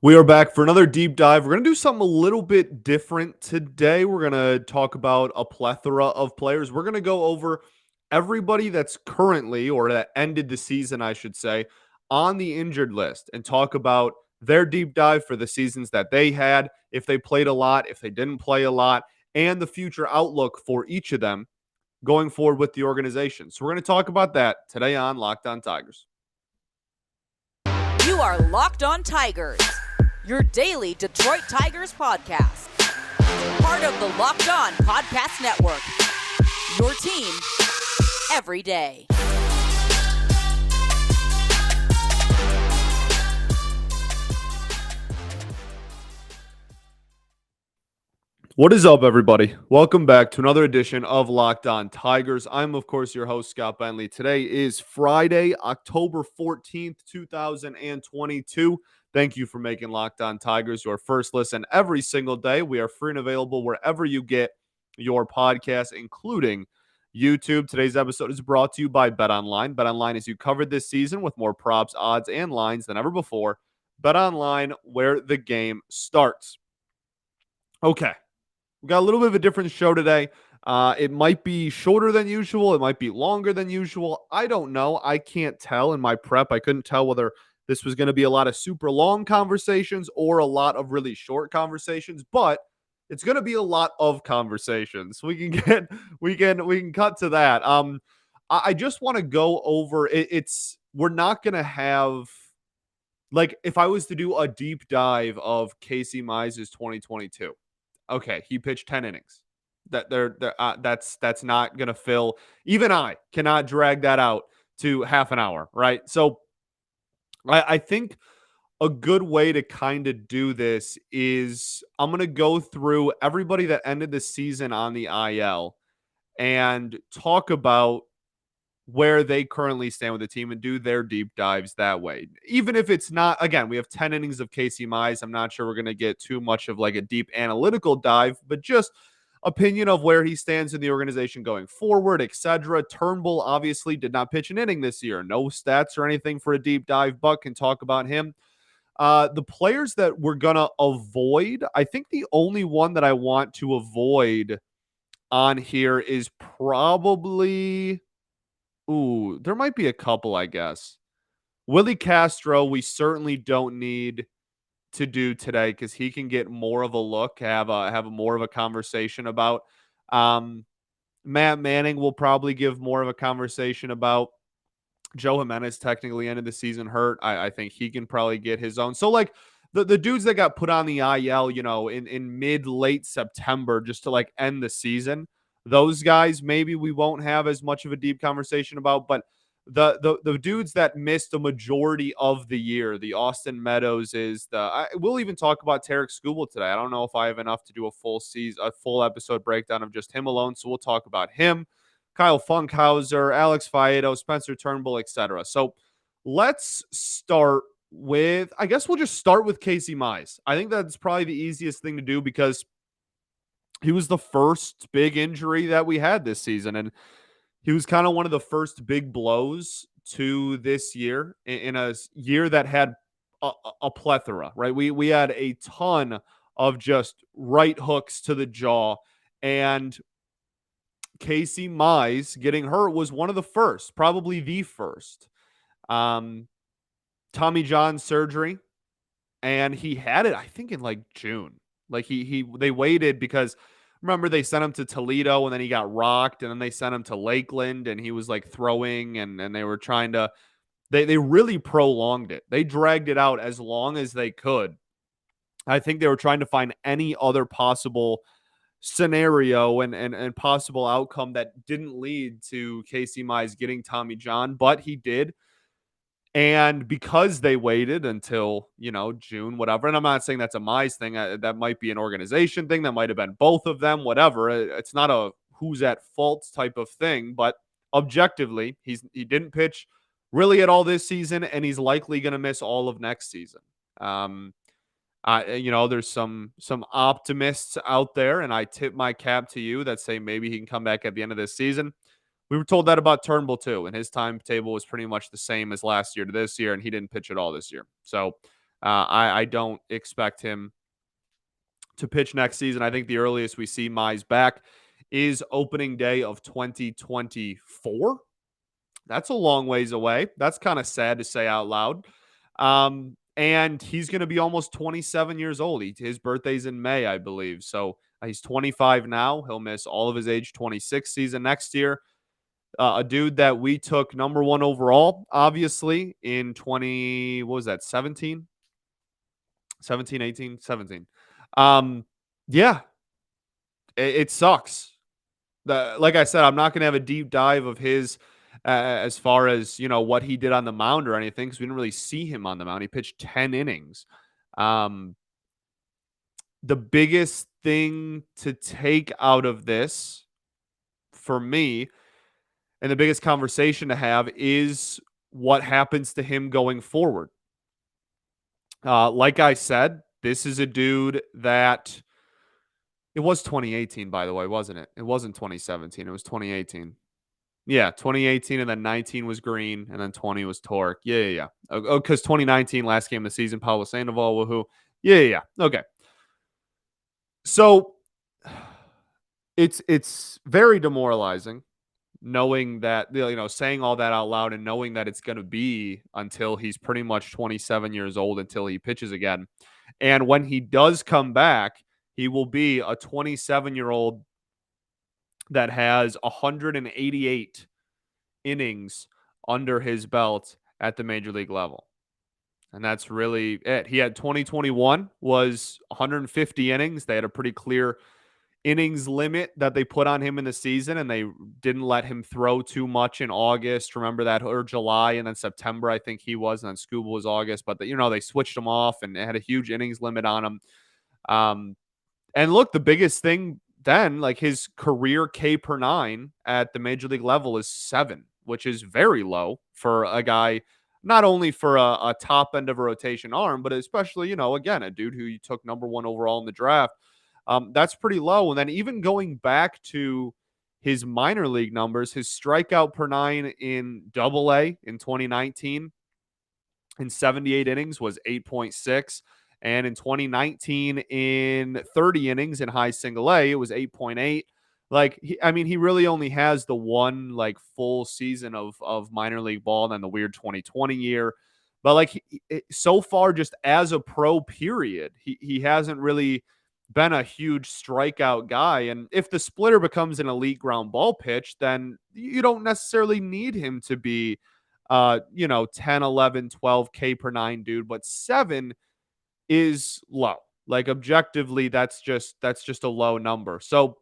We are back for another deep dive. We're going to do something a little bit different today. We're going to talk about a plethora of players. We're going to go over everybody that's currently, or that ended the season, I should say, on the injured list and talk about their deep dive for the seasons that they had, if they played a lot, if they didn't play a lot, and the future outlook for each of them going forward with the organization. So we're going to talk about that today on Locked On Tigers. You are Locked On Tigers, your daily Detroit Tigers podcast. Part of the Locked On Podcast Network, your team every day. What is up, everybody? Welcome back to another edition of Locked On Tigers. I'm, of course, your host, Scott Bentley. Today is Friday, October 14th, 2022. Thank you for making Locked On Tigers your first listen every single day. We are free and available wherever you get your podcasts, including YouTube. Today's episode is brought to you by BetOnline. BetOnline is you covered this season with more props, odds, and lines than ever before. BetOnline, where the game starts. Okay. We got a little bit of a different show today. It might be shorter than usual. It might be longer than usual. I don't know. I can't tell in my prep. I couldn't tell whether this was going to be a lot of super long conversations or a lot of really short conversations, but it's going to be a lot of conversations. We can cut to that. I just want to go over it. We're not going to have, like, if I was to do a deep dive of Casey Mize's 2022. Okay, he pitched 10 innings. That's not gonna fill. Even I cannot drag that out to half an hour, right? So I think a good way to kind of do this is I'm gonna go through everybody that ended the season on the IL and talk about where they currently stand with the team and do their deep dives that way. Even if it's not, again, we have 10 innings of Casey Mize. I'm not sure we're going to get too much of like a deep analytical dive, but just opinion of where he stands in the organization going forward, etc. Turnbull obviously did not pitch an inning this year. No stats or anything for a deep dive, but can talk about him. The players that we're going to avoid, I think the only one that I want to avoid on here is probably... Ooh, there might be a couple, I guess. Willie Castro, we certainly don't need to do today because he can get more of a look, have more of a conversation about. Matt Manning will probably give more of a conversation about. Joe Jimenez technically ended the season hurt. I think he can probably get his own. So, like, the dudes that got put on the IL, in mid late September just to like end the season, those guys maybe we won't have as much of a deep conversation about. But the dudes that missed the majority of the year, the Austin Meadows we'll even talk about Tarik Skubal today. I don't know if I have enough to do a full episode breakdown of just him alone, so we'll talk about him. Kyle Funkhouser, Alex Faedo, Spencer Turnbull, etc. So let's start with, I guess we'll just start with Casey Mize. I think that's probably the easiest thing to do because he was the first big injury that we had this season. And he was kind of one of the first big blows to this year in a year that had a plethora, right? We had a ton of just right hooks to the jaw. And Casey Mize getting hurt was one of the first, probably the first. Tommy John surgery, and he had it, I think, in like June. Like they waited because remember they sent him to Toledo and then he got rocked, and then they sent him to Lakeland and he was like throwing, and they were trying to they really prolonged it. They dragged it out as long as they could. I think they were trying to find any other possible scenario and possible outcome that didn't lead to Casey Mize getting Tommy John, but he did. And because they waited until, June, whatever, and I'm not saying that's a Mize thing, that might be an organization thing, that might have been both of them, whatever. It's not a who's at fault type of thing, but objectively, he didn't pitch really at all this season, and he's likely going to miss all of next season. There's some optimists out there, and I tip my cap to you that say maybe he can come back at the end of this season. We were told that about Turnbull too, and his timetable was pretty much the same as last year to this year, and he didn't pitch at all this year. So I don't expect him to pitch next season. I think the earliest we see Mize back is opening day of 2024. That's a long ways away. That's kind of sad to say out loud. And he's going to be almost 27 years old. His birthday's in May, I believe. So he's 25 now. He'll miss all of his age 26 season next year. A dude that we took number one overall, obviously, in 20, what was that, 17? 17, 18, 17. Yeah, it sucks. Like I said, I'm not going to have a deep dive of his as far as what he did on the mound or anything because we didn't really see him on the mound. He pitched 10 innings. The biggest thing to take out of this for me, and the biggest conversation to have, is what happens to him going forward. Like I said, this is a dude that it was 2018, by the way, wasn't it? It wasn't 2017. It was 2018. Yeah, 2018, and then 19 was Green, and then 20 was Tarik. Yeah. Oh, because 2019, last game of the season, Paulo Sandoval, woohoo. Yeah. Okay. So it's very demoralizing knowing that, saying all that out loud and knowing that it's going to be until he's pretty much 27 years old until he pitches again. And when he does come back, he will be a 27-year-old that has 188 innings under his belt at the major league level. And that's really it. He had 2021 was 150 innings. They had a pretty clear innings limit that they put on him in the season, and they didn't let him throw too much in August. Remember that, or July, and then September, I think he was, and then Skubal was August. But they switched him off and had a huge innings limit on him. And look, the biggest thing then, like his career K per nine at the major league level is 7, which is very low for a guy, not only for a top end of a rotation arm, but especially, again, a dude who you took number one overall in the draft. That's pretty low. And then even going back to his minor league numbers, his strikeout per nine in Double-A in 2019 in 78 innings was 8.6. And in 2019, in 30 innings in high single A, it was 8.8. Like, he really only has the one like full season of minor league ball, and then the weird 2020 year. But like so far, just as a pro, period, he hasn't really been a huge strikeout guy. And if the splitter becomes an elite ground ball pitch, then you don't necessarily need him to be 10, 11, 12 K per nine dude, but 7 is low. Like objectively, that's just a low number. So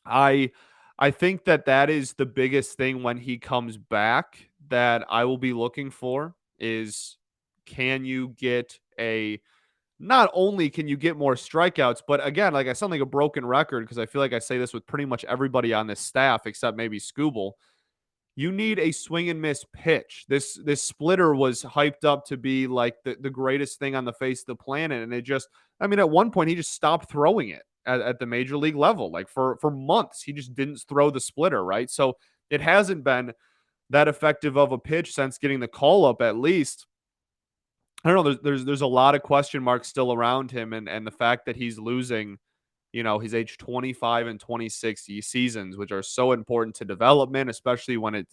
I think that is the biggest thing when he comes back that I will be looking for is, can you get not only can you get more strikeouts, but again, like I sound like a broken record because I feel like I say this with pretty much everybody on this staff except maybe Skubal. You need a swing and miss pitch. This splitter was hyped up to be like the greatest thing on the face of the planet. And at one point he just stopped throwing it at the major league level. Like for months, he just didn't throw the splitter, right? So it hasn't been that effective of a pitch since getting the call up, at least. I don't know. There's a lot of question marks still around him, and the fact that he's losing his age 25 and 26 seasons, which are so important to development, especially when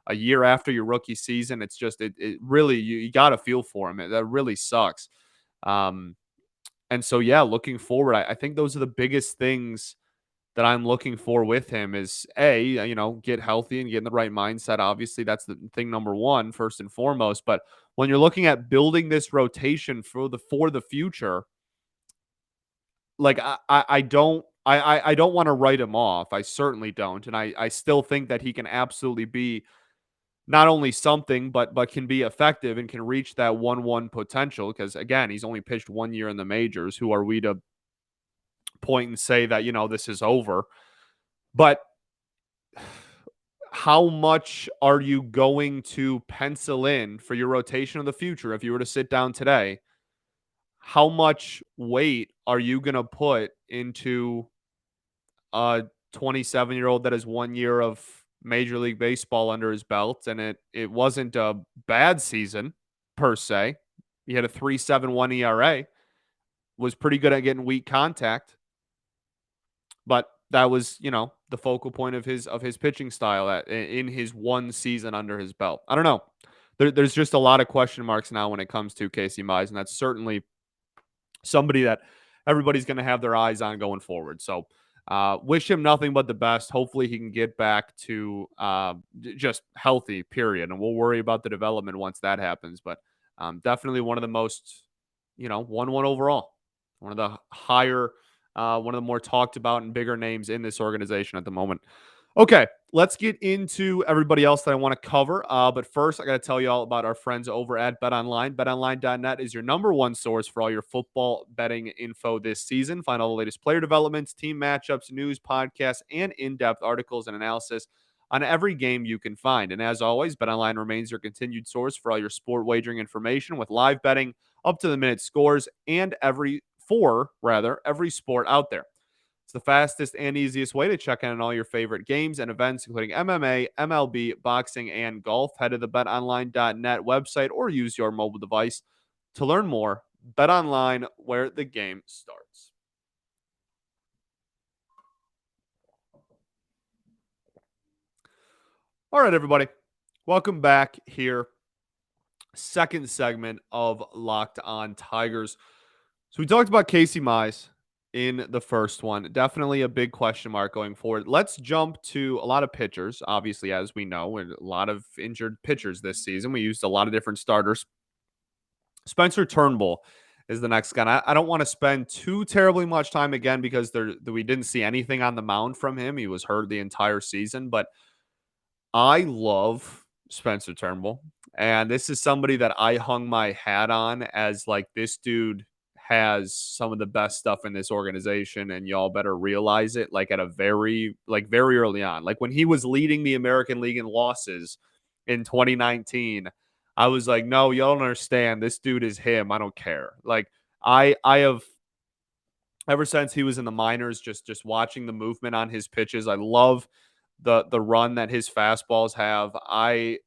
a year after your rookie season. It's just, it really, you got to feel for him. That really sucks. And so, yeah, looking forward, I think those are the biggest things that I'm looking for with him is get healthy and get in the right mindset. Obviously, that's the thing number one, first and foremost. But when you're looking at building this rotation for the future, like I don't want to write him off. I certainly don't. And I still think that he can absolutely be not only something, but can be effective and can reach that 1-1 potential. Because again, he's only pitched 1 year in the majors. Who are we to point and say that, this is over? But how much are you going to pencil in for your rotation of the future? If you were to sit down today, how much weight are you going to put into a 27-year-old that has 1 year of Major League Baseball under his belt? And it wasn't a bad season per se. He had a 3.71 ERA, was pretty good at getting weak contact, but that was, the focal point of his pitching style in his one season under his belt. I don't know. There's just a lot of question marks now when it comes to Casey Mize, and that's certainly somebody that everybody's going to have their eyes on going forward. So wish him nothing but the best. Hopefully he can get back to just healthy, period. And we'll worry about the development once that happens. But definitely one of the most, 1-1 overall. One of the higher, one of the more talked about and bigger names in this organization at the moment. Okay, let's get into everybody else that I want to cover. But first, I got to tell you all about our friends over at BetOnline. BetOnline.net is your number one source for all your football betting info this season. Find all the latest player developments, team matchups, news, podcasts, and in-depth articles and analysis on every game you can find. And as always, BetOnline remains your continued source for all your sport wagering information with live betting, up-to-the-minute scores, and every sport out there. It's the fastest and easiest way to check in on all your favorite games and events, including MMA, MLB, boxing, and golf. Head to the betonline.net website or use your mobile device to learn more. BetOnline, where the game starts. All right, everybody. Welcome back here. Second segment of Locked On Tigers. So we talked about Casey Mize in the first one. Definitely a big question mark going forward. Let's jump to a lot of pitchers. Obviously, as we know, and a lot of injured pitchers this season. We used a lot of different starters. Spencer Turnbull is the next guy. I don't want to spend too terribly much time again because we didn't see anything on the mound from him. He was hurt the entire season, but I love Spencer Turnbull. And this is somebody that I hung my hat on as like, this dude has some of the best stuff in this organization, and y'all better realize it like very early on. Like when he was leading the American League in losses in 2019, I was like, no, y'all don't understand. This dude is him. I don't care. Like I have ever since he was in the minors, just watching the movement on his pitches. I love the run that his fastballs have. I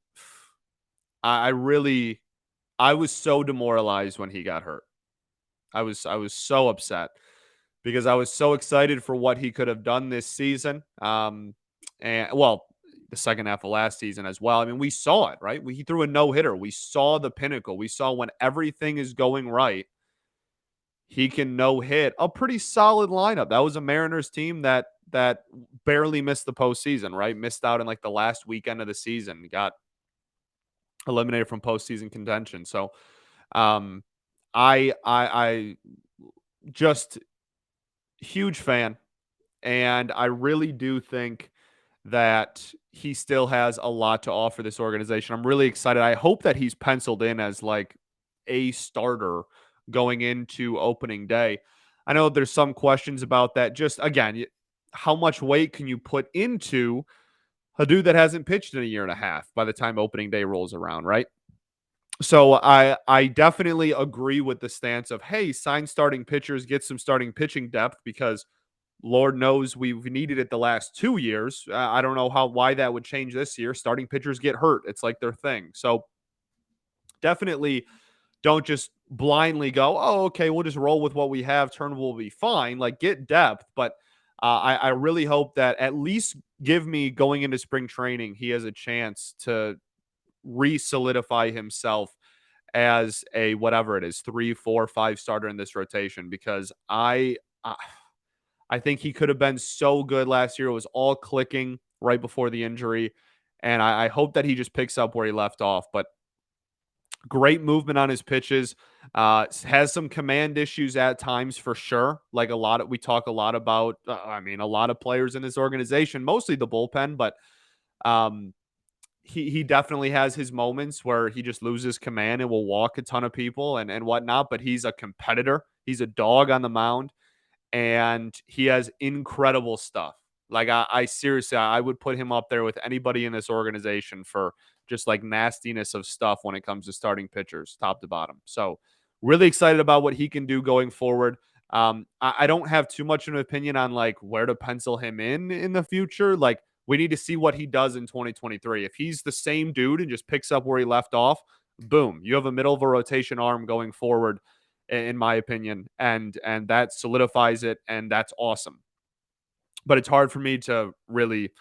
was so demoralized when he got hurt. I was so upset because I was so excited for what he could have done this season. And well, the second half of last season as well. I mean, we saw it, right? He threw a no-hitter. We saw the pinnacle. We saw when everything is going right, he can no-hit a pretty solid lineup. That was a Mariners team that barely missed the postseason, right? Missed out in like the last weekend of the season. Got eliminated from postseason contention. So, I just huge fan, and I really do think that he still has a lot to offer this organization. I'm really excited. I hope that he's penciled in as like a starter going into opening day. I know there's some questions about that. Just again, how much weight can you put into a dude that hasn't pitched in a year and a half by the time opening day rolls around, right? So I definitely agree with the stance of, hey, sign starting pitchers, get some starting pitching depth, because Lord knows we've needed it the last 2 years. I don't know why that would change this year. Starting pitchers get hurt. It's like their thing. So definitely don't just blindly go, oh, okay, we'll just roll with what we have. Turnbull will be fine. Like, get depth. But I really hope that at least give me going into spring training, he has a chance to re-solidify himself as a whatever it is, 3, 4, 5 starter in this rotation, because I think he could have been so good last year. It was all clicking right before the injury, and I hope that he just picks up where he left off. But great movement on his pitches. Has some command issues at times for sure. Like we talk a lot about. A lot of players in this organization, mostly the bullpen, but he definitely has his moments where he just loses command and will walk a ton of people and whatnot. But he's a competitor. He's a dog on the mound, and he has incredible stuff. Like I seriously, I would put him up there with anybody in this organization for just like nastiness of stuff when it comes to starting pitchers, top to bottom. So really excited about what he can do going forward. I don't have too much of an opinion on like where to pencil him in the future. Like we need to see what he does in 2023. If he's the same dude and just picks up where he left off, boom, you have a middle of a rotation arm going forward, in my opinion, and that solidifies it, and that's awesome. But it's hard for me to really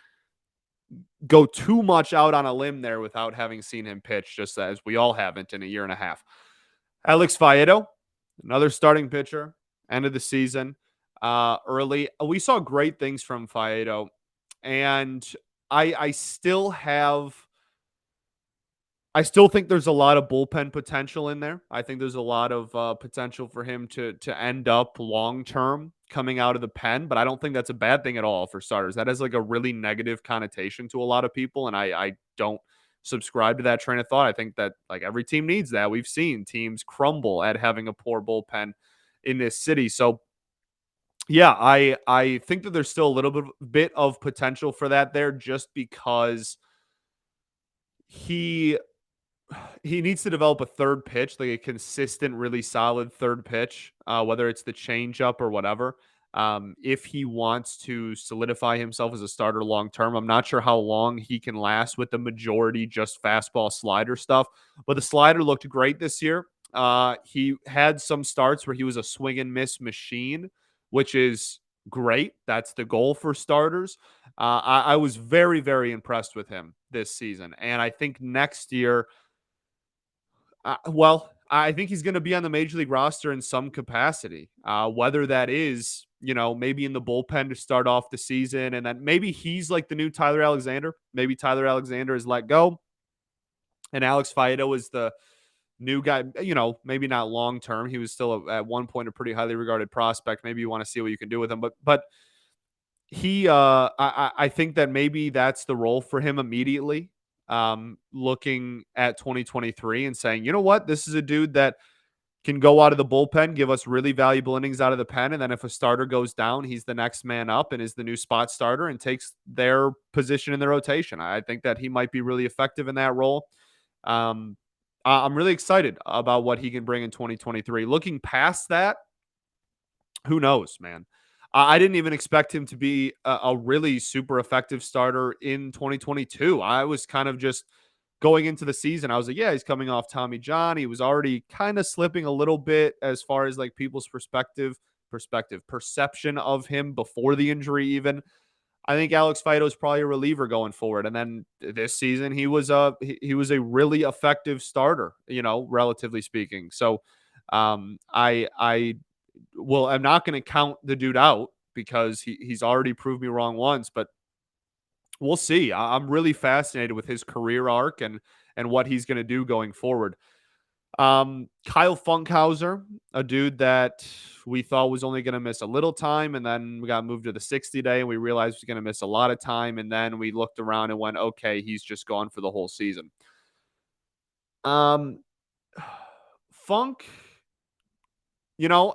go too much out on a limb there without having seen him pitch, just as we all haven't in a year and a half. Alex Faedo, another starting pitcher, end of the season, early. We saw great things from Faedo, and I still have. I still think there's a lot of bullpen potential in there. I think there's a lot of potential for him to end up long term coming out of the pen, but I don't think that's a bad thing at all for starters. That has like a really negative connotation to a lot of people, and I don't subscribe to that train of thought. I think that like every team needs that. We've seen teams crumble at having a poor bullpen in this city. So yeah, I think that there's still a little bit of potential for that there, just because he he needs to develop a third pitch, like a consistent, really solid third pitch, whether it's the changeup or whatever. If he wants to solidify himself as a starter long term, I'm not sure how long he can last with the majority just fastball slider stuff. But the slider looked great this year. He had some starts where he was a swing and miss machine, which is great. That's the goal for starters. I was very, very impressed with him this season. And I think next year, well, I think he's going to be on the major league roster in some capacity. Whether that is, maybe in the bullpen to start off the season, and then maybe he's like the new Tyler Alexander. Maybe Tyler Alexander is let go, and Alex Faedo is the new guy. Maybe not long term. He was still at one point a pretty highly regarded prospect. Maybe you want to see what you can do with him, but he, I think that maybe that's the role for him immediately. Looking at 2023 and saying, you know what, this is a dude that can go out of the bullpen, give us really valuable innings out of the pen, and then if a starter goes down, he's the next man up and is the new spot starter and takes their position in the rotation. I think that he might be really effective in that role. Um, I'm really excited about what he can bring in 2023. Looking past that, who knows, man? I didn't even expect him to be a really super effective starter in 2022. I was kind of just going into the season. I was like, yeah, he's coming off Tommy John. He was already kind of slipping a little bit as far as like people's perception of him before the injury. Even I think Alex Faedo is probably a reliever going forward. And then this season, he was a really effective starter, relatively speaking. So I well, I'm not going to count the dude out because he's already proved me wrong once, but we'll see. I'm really fascinated with his career arc and what he's going to do going forward. Kyle Funkhouser, a dude that we thought was only going to miss a little time, and then we got moved to the 60 day, and we realized he was going to miss a lot of time, and then we looked around and went, okay, he's just gone for the whole season. Funk.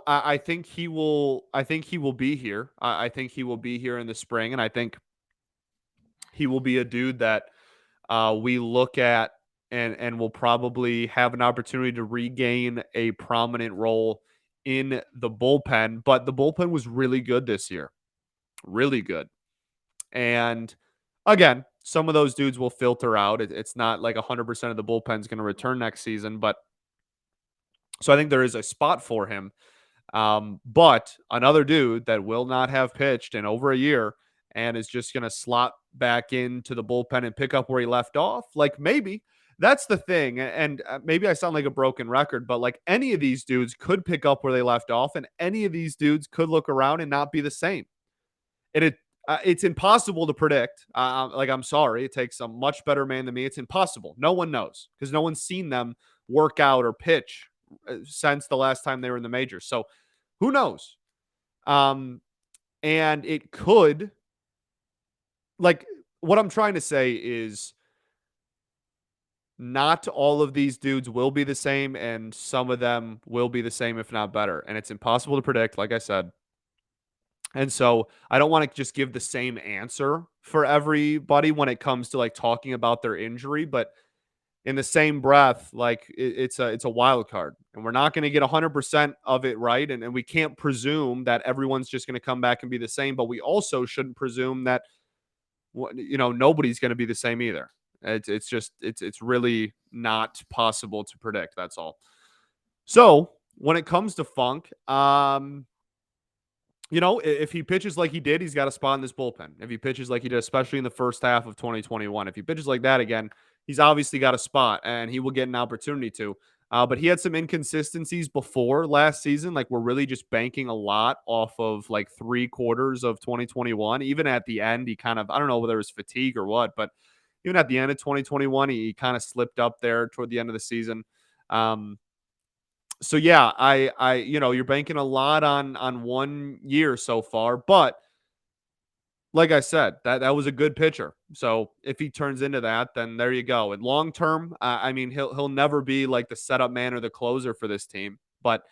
I think he will. I think he will be here. I think he will be here in the spring, and I think he will be a dude that we look at and will probably have an opportunity to regain a prominent role in the bullpen. But the bullpen was really good this year, really good. And again, some of those dudes will filter out. It's not like 100% of the bullpen is going to return next season, but so I think there is a spot for him. But another dude that will not have pitched in over a year and is just going to slot back into the bullpen and pick up where he left off, like maybe that's the thing. And maybe I sound like a broken record, but like any of these dudes could pick up where they left off, and any of these dudes could look around and not be the same. And it's impossible to predict. Like, I'm sorry, it takes a much better man than me. It's impossible. No one knows because no one's seen them work out or pitch since the last time they were in the majors. So who knows? And it could, like, what I'm trying to say is not all of these dudes will be the same, and some of them will be the same, if not better. And it's impossible to predict, like I said. And so I don't want to just give the same answer for everybody when it comes to like talking about their injury, but in the same breath, like it's a wild card, and we're not going to get 100% of it right. And we can't presume that everyone's just going to come back and be the same, but we also shouldn't presume that, nobody's going to be the same either. It's really not possible to predict. That's all. So when it comes to Funk, if he pitches like he did, he's got a spot in this bullpen. If he pitches like he did, especially in the first half of 2021, if he pitches like that again, he's obviously got a spot and he will get an opportunity to. But he had some inconsistencies before last season. Like, we're really just banking a lot off of like 3/4 of 2021. Even at the end, he kind of, I don't know whether it was fatigue or what, but even at the end of 2021, he kind of slipped up there toward the end of the season. So yeah, you're banking a lot on 1 year so far, but like I said, that was a good pitcher. So if he turns into that, then there you go. And long term, I mean, he'll never be like the setup man or the closer for this team. But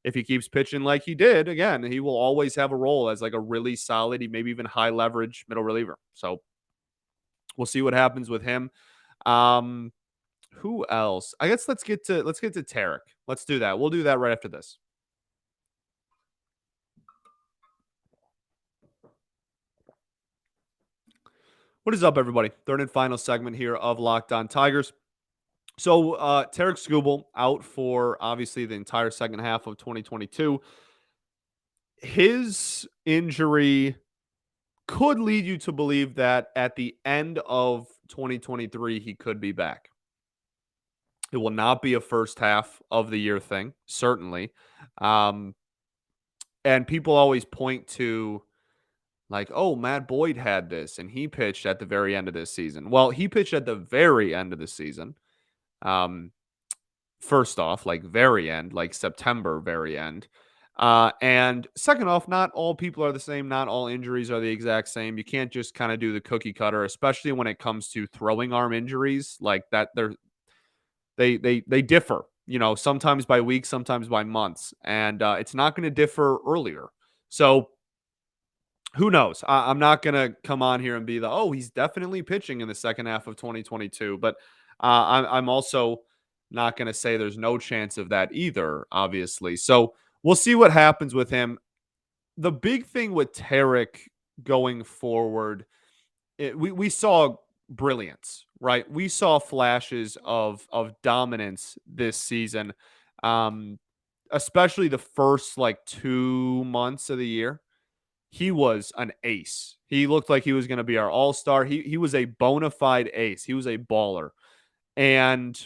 if he keeps pitching like he did, again, he will always have a role as like a really solid, maybe even high leverage middle reliever. So we'll see what happens with him. Um, who else? I guess let's get to Tarik. Let's do that. We'll do that right after this. What is up, everybody? Third and final segment here of Locked On Tigers. So, Tarik Skubal out for obviously the entire second half of 2022. His injury could lead you to believe that at the end of 2023, he could be back. It will not be a first half of the year thing, certainly. And people always point to, like, oh, Matt Boyd had this and he pitched at the very end of this season. Well, he pitched at the very end of the season. First off, like very end, like September, very end. And second off, not all people are the same. Not all injuries are the exact same. You can't just kind of do the cookie cutter, especially when it comes to throwing arm injuries like that. They differ, sometimes by weeks, sometimes by months, and it's not going to differ earlier. So who knows? I'm not going to come on here and be he's definitely pitching in the second half of 2022. But I'm also not going to say there's no chance of that either, obviously. So we'll see what happens with him. The big thing with Tarik going forward, we saw brilliance, right? We saw flashes of dominance this season, especially the first like 2 months of the year. He was an ace. He looked like he was going to be our all-star. He was a bona fide ace. He was a baller. And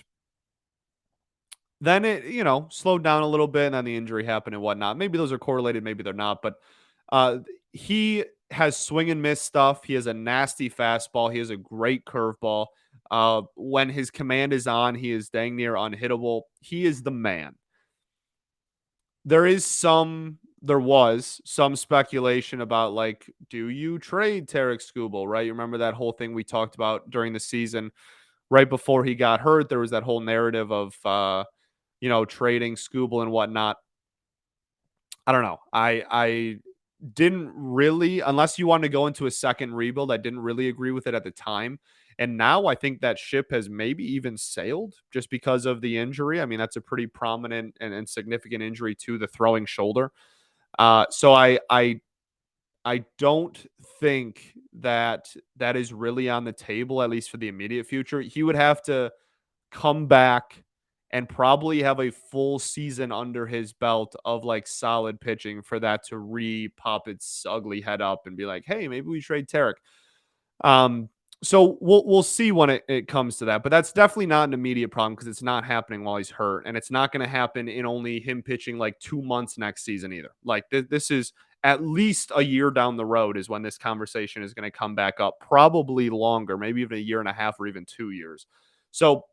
then it, slowed down a little bit, and then the injury happened and whatnot. Maybe those are correlated, maybe they're not. But he has swing and miss stuff. He has a nasty fastball. He has a great curveball. When his command is on, he is dang near unhittable. He is the man. There was some speculation about, like, do you trade Tarik Skubal, right? You remember that whole thing we talked about during the season right before he got hurt? There was that whole narrative of, trading Skubal and whatnot. I don't know. I didn't really, unless you wanted to go into a second rebuild, I didn't really agree with it at the time. And now I think that ship has maybe even sailed just because of the injury. I mean, that's a pretty prominent and significant injury to the throwing shoulder. So I don't think that is really on the table, at least for the immediate future. He would have to come back and probably have a full season under his belt of like solid pitching for that to re-pop its ugly head up and be like, hey, maybe we trade Tarik. So we'll see when it comes to that, but that's definitely not an immediate problem because it's not happening while he's hurt, and it's not going to happen in only him pitching like 2 months next season either. Like this is at least a year down the road is when this conversation is going to come back up, probably longer, maybe even a year and a half or even 2 years. So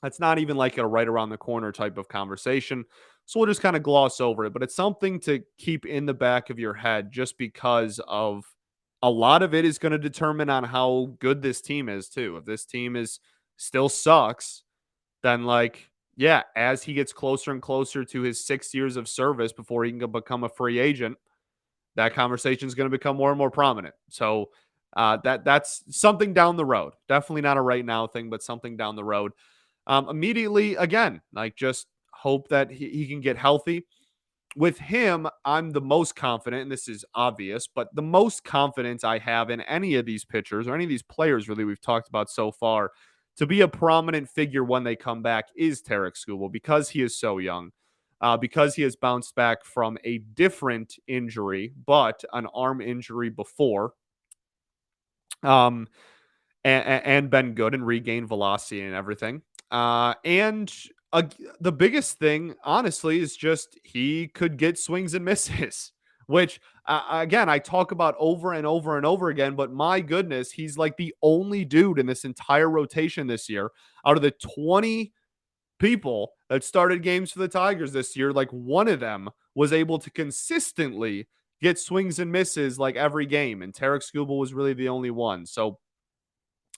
that's not even like a right around the corner type of conversation. So we'll just kind of gloss over it, but it's something to keep in the back of your head just because of a lot of it is going to determine on how good this team is too. If this team is still sucks, then as he gets closer and closer to his 6 years of service before he can become a free agent, that conversation is going to become more and more prominent. So that's something down the road. Definitely not a right now thing, but something down the road. Immediately, again, just hope that he can get healthy. with him, I'm the most confident, and this is obvious, but the most confidence I have in any of these pitchers or any of these players really we've talked about so far to be a prominent figure when they come back is Tarik Skubal because he is so young, because he has bounced back from a different injury, but an arm injury before, um, and been good and regained velocity and everything. And the biggest thing, honestly, is just he could get swings and misses, which, again, I talk about over and over and over again. But my goodness, he's like the only dude in this entire rotation this year out of the 20 people that started games for the Tigers this year. Like one of them was able to consistently get swings and misses like every game. And Tarik Skubal was really the only one. So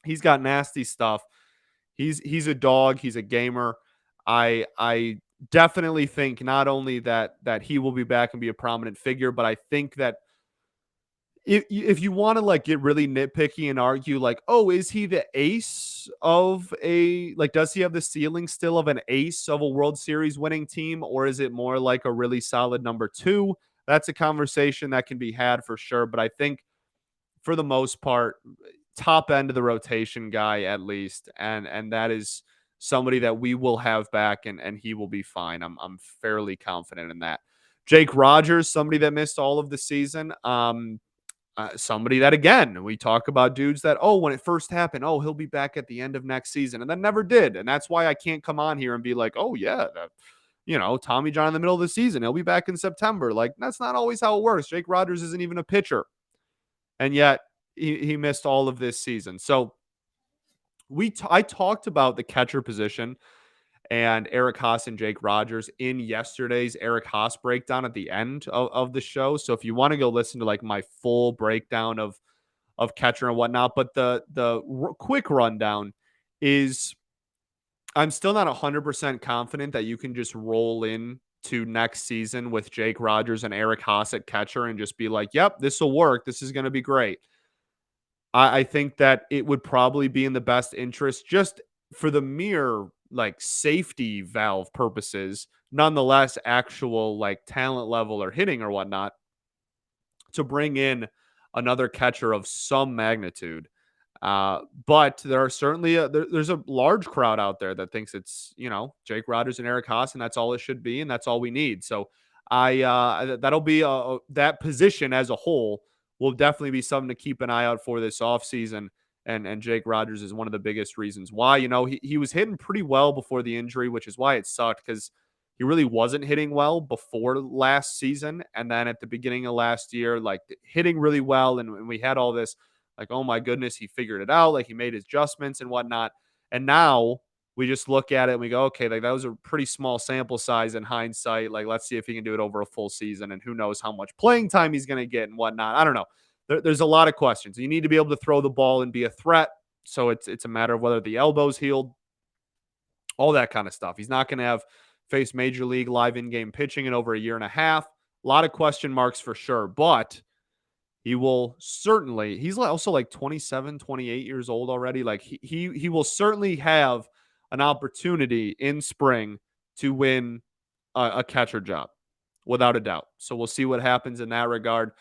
he's got nasty stuff. He's a dog. He's a gamer. I definitely think not only that he will be back and be a prominent figure, but I think that if you want to like get really nitpicky and argue like, oh, is he the ace of a like does he have the ceiling still of an ace of a World Series winning team, or is it more like a really solid number two? That's a conversation that can be had for sure. But I think for the most part, top end of the rotation guy at least, and that is somebody that we will have back, and he will be fine. I'm fairly confident in that. Jake Rogers, somebody that missed all of the season. Somebody that again we talk about dudes that when it first happened, he'll be back at the end of next season, and then never did, and that's why I can't come on here and be like, oh yeah, Tommy John in the middle of the season, he'll be back in September. Like that's not always how it works. Jake Rogers isn't even a pitcher, and yet he missed all of this season. So I talked about the catcher position and Eric Haas and Jake Rogers in yesterday's Eric Haas breakdown at the end of the show. So if you want to go listen to like my full breakdown of catcher and whatnot, but the quick rundown is I'm still not 100% confident that you can just roll in to next season with Jake Rogers and Eric Haas at catcher and just be like, yep, this will work. This is going to be great. I think that it would probably be in the best interest just for the mere like safety valve purposes, nonetheless, actual like talent level or hitting or whatnot, to bring in another catcher of some magnitude. But there are certainly there's a large crowd out there that thinks it's Jake Rogers and Eric Haas, and that's all it should be, and that's all we need. So that'll be that position as a whole will definitely be something to keep an eye out for this offseason. And Jake Rogers is one of the biggest reasons why. He was hitting pretty well before the injury, which is why it sucked because he really wasn't hitting well before last season. And then at the beginning of last year, like hitting really well. And we had all this like, oh my goodness, he figured it out. Like he made his adjustments and whatnot. And now we just look at it and we go, okay, like that was a pretty small sample size in hindsight. Like, let's see if he can do it over a full season, and who knows how much playing time he's going to get and whatnot. I don't know. There's a lot of questions. You need to be able to throw the ball and be a threat. So it's a matter of whether the elbow's healed, all that kind of stuff. He's not going to have faced major league live in-game pitching in over a year and a half. A lot of question marks for sure, but he will certainly, he's also like 27, 28 years old already. Like he will certainly have an opportunity in spring to win a catcher job without a doubt. So we'll see what happens in that regard.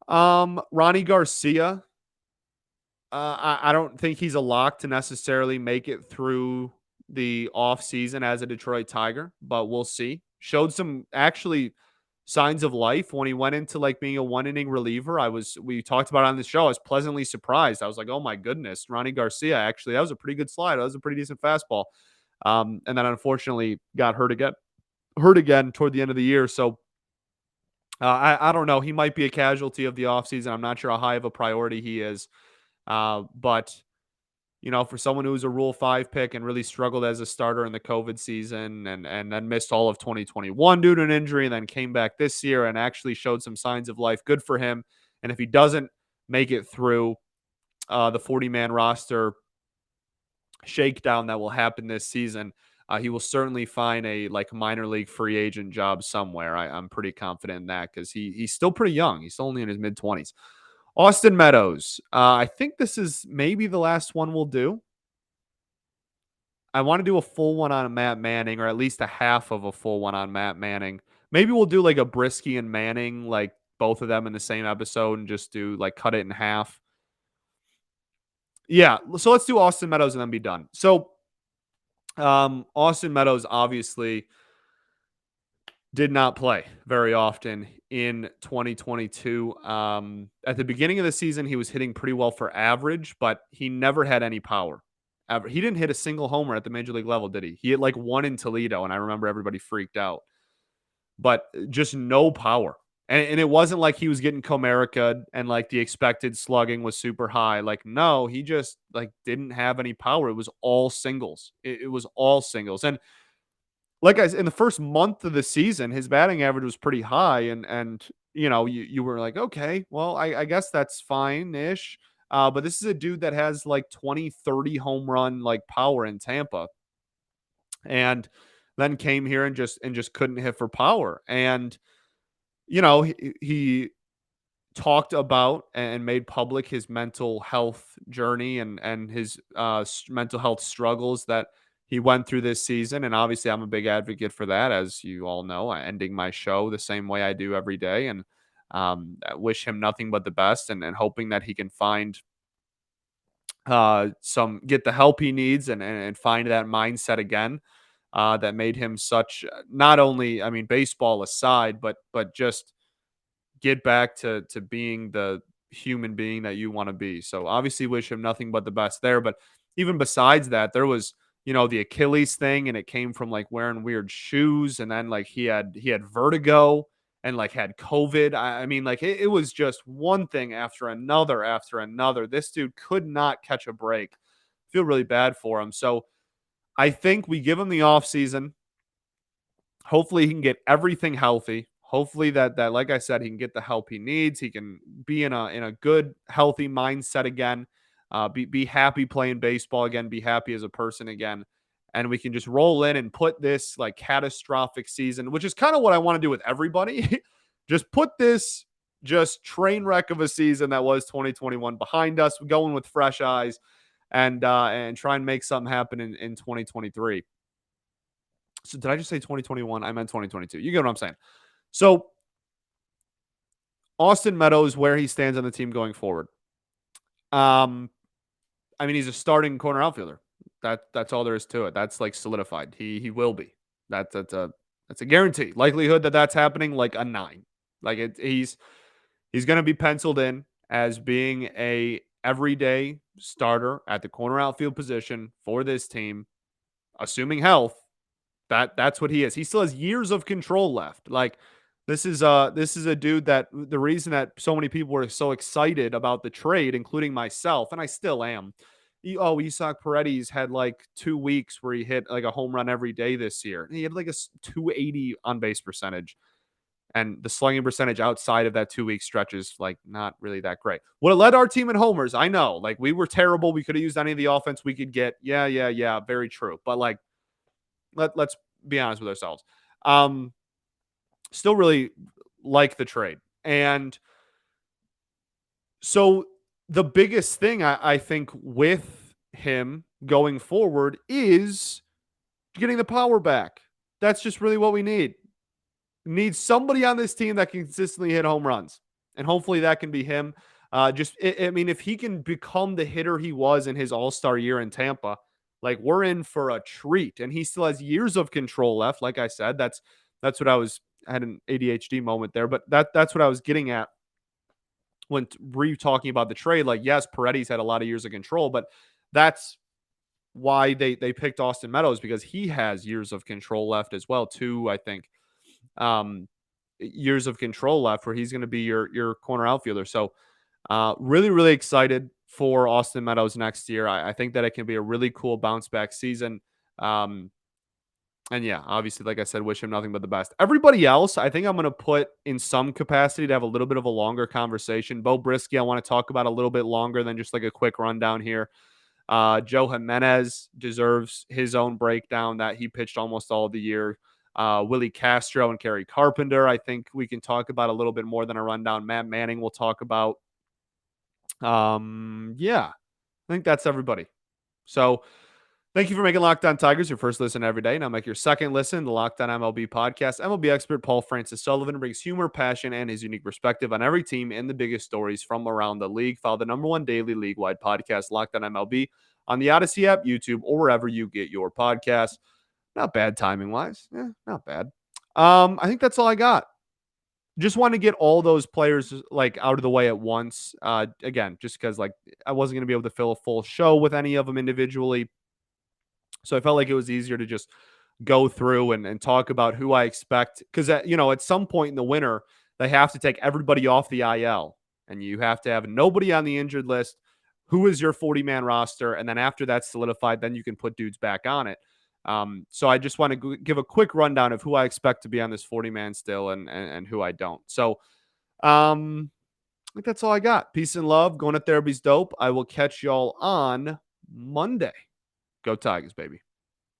Ronnie Garcia, I don't think he's a lock to necessarily make it through the offseason as a Detroit Tiger, but we'll see. Showed some actually signs of life when he went into like being a one inning reliever. We talked about it on the show. I was pleasantly surprised. I was like, oh my goodness, Ronnie Garcia, actually, that was a pretty good slide. That was a pretty decent fastball. And then unfortunately got hurt again toward the end of the year. So I don't know. He might be a casualty of the offseason. I'm not sure how high of a priority he is. But for someone who was a Rule 5 pick and really struggled as a starter in the COVID season and then missed all of 2021 due to an injury and then came back this year and actually showed some signs of life, good for him. And if he doesn't make it through the 40-man roster shakedown that will happen this season, he will certainly find a like minor league free agent job somewhere. I'm pretty confident in that because he's still pretty young. He's only in his mid-20s. Austin Meadows. I think this is maybe the last one we'll do. I want to do a full one on Matt Manning, or at least a half of a full one on Matt Manning Maybe we'll do like a Brisky and Manning, like both of them in the same episode, and just do like cut it in half. Yeah, so let's do Austin Meadows and then be done. So Austin Meadows obviously did not play very often in 2022. At the beginning of the season, he was hitting pretty well for average, but he never had any power. Ever. He didn't hit a single homer at the major league level, did he? He hit like one in Toledo, and I remember everybody freaked out. But just no power. And it wasn't like he was getting Comerica and like the expected slugging was super high. Like, no, he just like didn't have any power. It was all singles. It was all singles. And like I said, in the first month of the season, his batting average was pretty high. And you know, you were like, okay, well, I guess that's fine-ish. But this is a dude that has like 20, 30 home run like power in Tampa. And then came here and just couldn't hit for power. And you know, he talked about and made public his mental health journey and his mental health struggles that he went through this season. And obviously, I'm a big advocate for that, as you all know, ending my show the same way I do every day. And I wish him nothing but the best and hoping that he can find get the help he needs and find that mindset again that made him such not only, I mean, baseball aside, but just get back to being the human being that you want to be. So obviously wish him nothing but the best there. But even besides that, there was, you know, the Achilles thing, and it came from like wearing weird shoes, and then like he had vertigo and like had COVID. I mean, like it was just one thing after another after another. This dude could not catch a break. Feel really bad for him. So I think we give him the off season. Hopefully he can get everything healthy. Hopefully that like I said, he can get the help he needs. He can be in a good, healthy mindset again. Be happy playing baseball again. Be happy as a person again, and we can just roll in and put this like catastrophic season, which is kind of what I want to do with everybody. Just put this just train wreck of a season that was 2021 behind us, going with fresh eyes, and try and make something happen in 2023. So did I just say 2021? I meant 2022. You get what I'm saying. So Austin Meadows, where he stands on the team going forward. I mean, he's a starting corner outfielder. That's all there is to it. That's like solidified. He will be. That's a guarantee. Likelihood that that's happening like a 9. Like he's going to be penciled in as being a everyday starter at the corner outfield position for this team, assuming health. That's what he is. He still has years of control left. Like this is a dude that the reason that so many people were so excited about the trade, including myself, and I still am. Isak Paredes had like 2 weeks where he hit like a home run every day this year. He had like a 280 on base percentage. And the slugging percentage outside of that 2 week stretch is like not really that great. Would have led our team in homers. I know. Like we were terrible. We could have used any of the offense we could get. Yeah. Very true. But like let's be honest with ourselves. Still really like the trade. And so the biggest thing I think with him going forward is getting the power back. That's just really what we need. Need somebody on this team that can consistently hit home runs. And hopefully that can be him. I mean, if he can become the hitter he was in his all-star year in Tampa, like we're in for a treat. And he still has years of control left. Like I said, that's what I had an ADHD moment there, but that's what I was getting at when talking about the trade. Like, yes, Paredes had a lot of years of control, but that's why they picked Austin Meadows, because he has years of control left as well, too, I think. Years of control left where he's going to be your corner outfielder. So really, really excited for Austin Meadows next year. I think that it can be a really cool bounce back season. And yeah, obviously, like I said, wish him nothing but the best. Everybody else, I think I'm going to put in some capacity to have a little bit of a longer conversation. Bo Brisky, I want to talk about a little bit longer than just like a quick rundown here. Joe Jimenez deserves his own breakdown that he pitched almost all of the year. Willie Castro and Kerry Carpenter, I think we can talk about a little bit more than a rundown. Matt Manning we'll talk about. Yeah, I think that's everybody. So Thank you for making Locked On Tigers your first listen every day. Now make your second listen, the Locked On MLB podcast. MLB expert Paul Francis Sullivan brings humor, passion, and his unique perspective on every team and the biggest stories from around the league. Follow the #1 daily league-wide podcast, Locked On MLB, on the Odyssey app, YouTube, or wherever you get your podcasts. Not bad timing-wise. Yeah, not bad. I think that's all I got. Just want to get all those players like out of the way at once. Again, just because like I wasn't going to be able to fill a full show with any of them individually. So I felt like it was easier to just go through and talk about who I expect. Because, at some point in the winter, they have to take everybody off the IL and you have to have nobody on the injured list. Who is your 40-man roster? And then after that's solidified, then you can put dudes back on it. So I just want to give a quick rundown of who I expect to be on this 40-man still and who I don't. So I think that's all I got. Peace and love. Going to therapy's dope. I will catch y'all on Monday. Go Tigers, baby.